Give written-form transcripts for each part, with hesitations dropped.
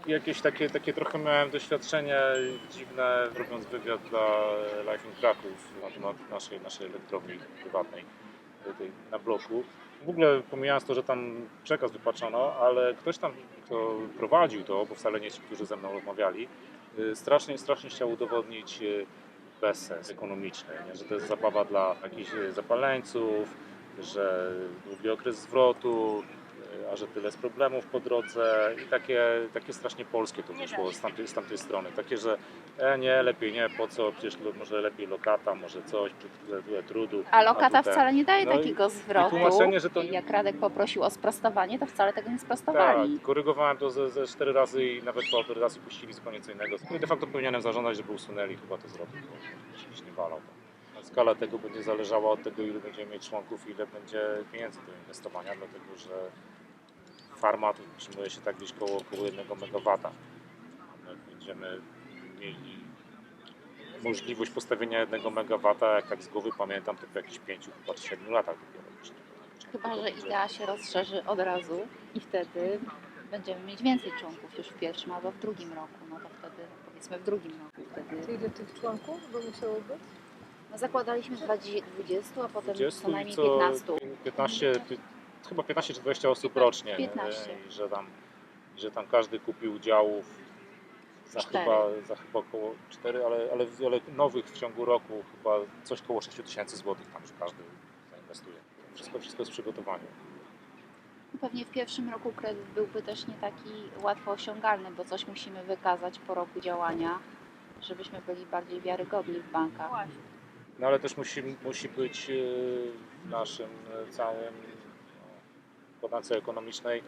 Jakieś takie trochę miałem doświadczenie dziwne, robiąc wywiad dla Life in Kraków na temat naszej elektrowni prywatnej na bloku. W ogóle pomijając to, że tam przekaz wypaczono, ale ktoś tam, kto prowadził to, bo wcale nie ci, którzy ze mną rozmawiali, strasznie chciał udowodnić bezsens ekonomiczny, nie? Że to jest zabawa dla jakichś zapaleńców, że długi okres zwrotu, a że tyle z problemów po drodze i takie strasznie polskie to wyszło z tamtej strony. Takie, że nie, lepiej nie, po co, przecież może lepiej lokata, może coś, tyle trudu. A lokata tutaj, wcale nie daje no takiego i zwrotu. tłumaczenie, że to nie... Jak Radek poprosił o sprostowanie, to wcale tego nie Tak, sprostowali. korygowałem to ze 4 razy i nawet po autoryzacji puścili zupełnie co innego. No i de facto powinienem zażądać, żeby usunęli chyba to zrobił, bo się nie walał. Skala tego będzie zależała od tego, ile będziemy mieć członków, ile będzie pieniędzy do inwestowania, dlatego że farma tu utrzymuje się tak gdzieś koło 1 MW. My będziemy mieli możliwość postawienia 1 MW, jak tak z głowy pamiętam, to po jakichś 5 chyba czy 7 latach dopiero. Chyba że idea się rozszerzy od razu i wtedy będziemy mieć więcej członków już w pierwszym albo w drugim roku. No to wtedy, powiedzmy w drugim roku. Wtedy... Ile tych członków by musiało być? No zakładaliśmy 20, a potem 20 co najmniej co 15. Chyba 15 czy 20 osób rocznie. 15. I że tam każdy kupił udziałów za chyba około 4, ale nowych w ciągu roku chyba coś koło 6 tysięcy złotych tam już każdy zainwestuje. Wszystko jest w przygotowaniu. Pewnie w pierwszym roku kredyt byłby też nie taki łatwo osiągalny, bo coś musimy wykazać po roku działania, żebyśmy byli bardziej wiarygodni w bankach. No ale też musi być w naszym całym podance ekonomicznej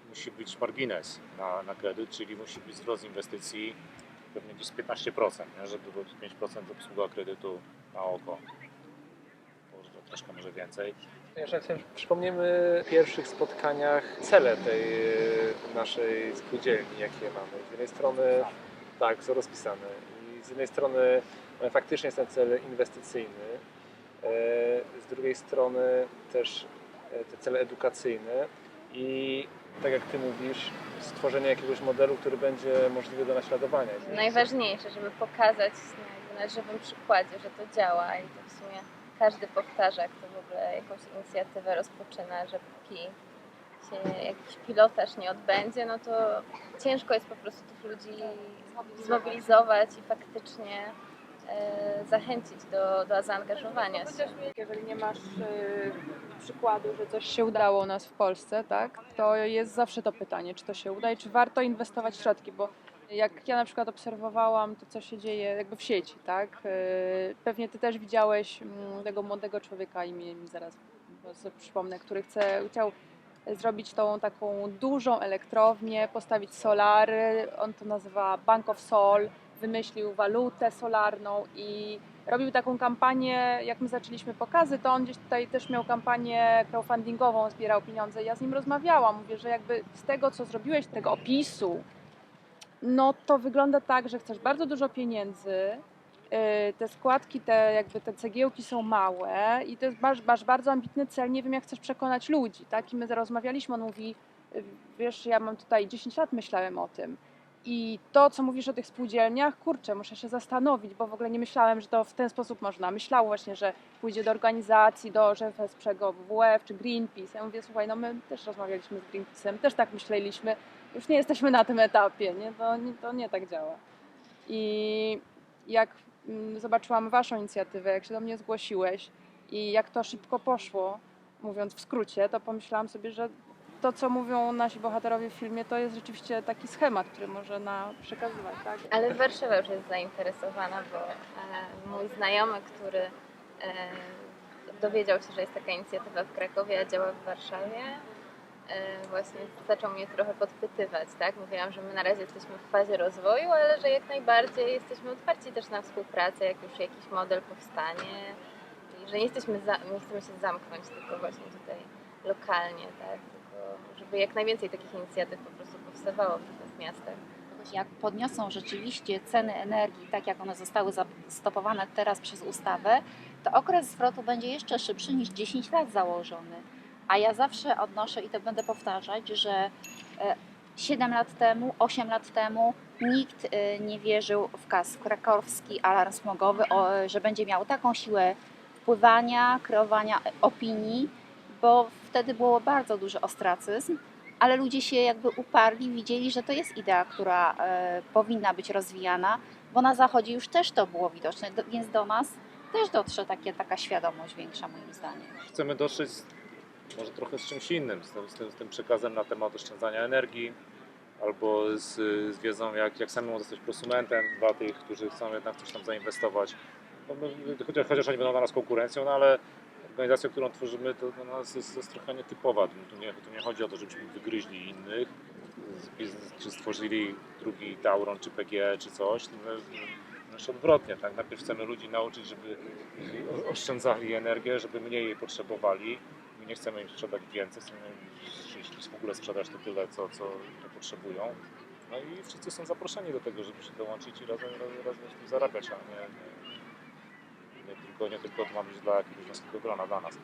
musi być margines na kredyt, czyli musi być wzrost inwestycji pewnie gdzieś z 15%, nie? Żeby było 5% obsługa kredytu na oko. Troszkę może więcej. Jeszcze przypomniemy w pierwszych spotkaniach cele tej naszej spółdzielni, jakie mamy. Z jednej strony tak, są rozpisane i z jednej strony faktycznie jest ten cel inwestycyjny, z drugiej strony też te cele edukacyjne i tak jak Ty mówisz, stworzenie jakiegoś modelu, który będzie możliwy do naśladowania. Najważniejsze, żeby pokazać na żywym przykładzie, że to działa i to w sumie każdy powtarza, kto w ogóle jakąś inicjatywę rozpoczyna, że póki się jakiś pilotaż nie odbędzie, no to ciężko jest po prostu tych ludzi zmobilizować i faktycznie zachęcić do zaangażowania się. Jeżeli nie masz przykładu, że coś się udało u nas w Polsce, tak, to jest zawsze to pytanie, czy to się uda i czy warto inwestować środki, bo jak ja na przykład obserwowałam to, co się dzieje jakby w sieci, tak, pewnie Ty też widziałeś tego młodego człowieka, imię mi zaraz przypomnę, który chciał zrobić tą taką dużą elektrownię, postawić solary, on to nazywa Bank of Sol, wymyślił walutę solarną i robił taką kampanię, jak my zaczęliśmy pokazy, to on gdzieś tutaj też miał kampanię crowdfundingową, zbierał pieniądze. Ja z nim rozmawiałam, mówię, że jakby z tego, co zrobiłeś, tego opisu, no to wygląda tak, że chcesz bardzo dużo pieniędzy, te składki, te cegiełki są małe i to jest, masz bardzo ambitny cel, nie wiem jak chcesz przekonać ludzi, tak? I my rozmawialiśmy, on mówi, wiesz, ja mam tutaj 10 lat myślałem o tym. I to, co mówisz o tych spółdzielniach, kurczę, muszę się zastanowić, bo w ogóle nie myślałem, że to w ten sposób można. Myślał właśnie, że pójdzie do organizacji, że wesprze go WWF czy Greenpeace. Ja mówię, słuchaj, no my też rozmawialiśmy z Greenpeace'em, też tak myśleliśmy, już nie jesteśmy na tym etapie, nie? To nie tak działa. I jak zobaczyłam Waszą inicjatywę, jak się do mnie zgłosiłeś i jak to szybko poszło, mówiąc w skrócie, to pomyślałam sobie, że to, co mówią nasi bohaterowie w filmie, to jest rzeczywiście taki schemat, który można przekazywać, tak? Ale Warszawa już jest zainteresowana, bo mój znajomy, który dowiedział się, że jest taka inicjatywa w Krakowie, a działa w Warszawie, właśnie zaczął mnie trochę podpytywać, tak? Mówiłam, że my na razie jesteśmy w fazie rozwoju, ale że jak najbardziej jesteśmy otwarci też na współpracę, jak już jakiś model powstanie i że nie chcemy się zamknąć tylko właśnie tutaj lokalnie, tak? Żeby jak najwięcej takich inicjatyw po prostu powstawało w miastach. Jak podniosą rzeczywiście ceny energii, tak jak one zostały stopowane teraz przez ustawę, to okres zwrotu będzie jeszcze szybszy niż 10 lat założony. A ja zawsze odnoszę i to będę powtarzać, że 7 lat temu, 8 lat temu nikt nie wierzył w krakowski alarm smogowy, że będzie miał taką siłę wpływania, kreowania opinii, bo wtedy było bardzo duży ostracyzm, ale ludzie się jakby uparli, widzieli, że to jest idea, która powinna być rozwijana, bo na Zachodzie już też to było widoczne, więc do nas też dotrze taka świadomość większa, moim zdaniem. Chcemy dotrzeć może trochę z czymś innym, z tym przekazem na temat oszczędzania energii, albo z wiedzą, jak samemu zostać prosumentem dla tych, którzy chcą jednak coś tam zainwestować. No, chociaż oni będą dla nas konkurencją, no ale organizacja, którą tworzymy, to dla nas jest trochę nietypowa. Tu nie chodzi o to, żebyśmy wygryźli innych, czy stworzyli drugi Tauron, czy PGE, czy coś. Wręcz odwrotnie, tak? Najpierw chcemy ludzi nauczyć, żeby oszczędzali energię, żeby mniej jej potrzebowali. My nie chcemy im sprzedać więcej, chcemy im w ogóle sprzedać to tyle, co nie potrzebują. No i wszyscy są zaproszeni do tego, żeby się dołączyć i razem w tym zarabiać, a nie tylko to ma być dla jakiegoś wąskiego grona, dla nas.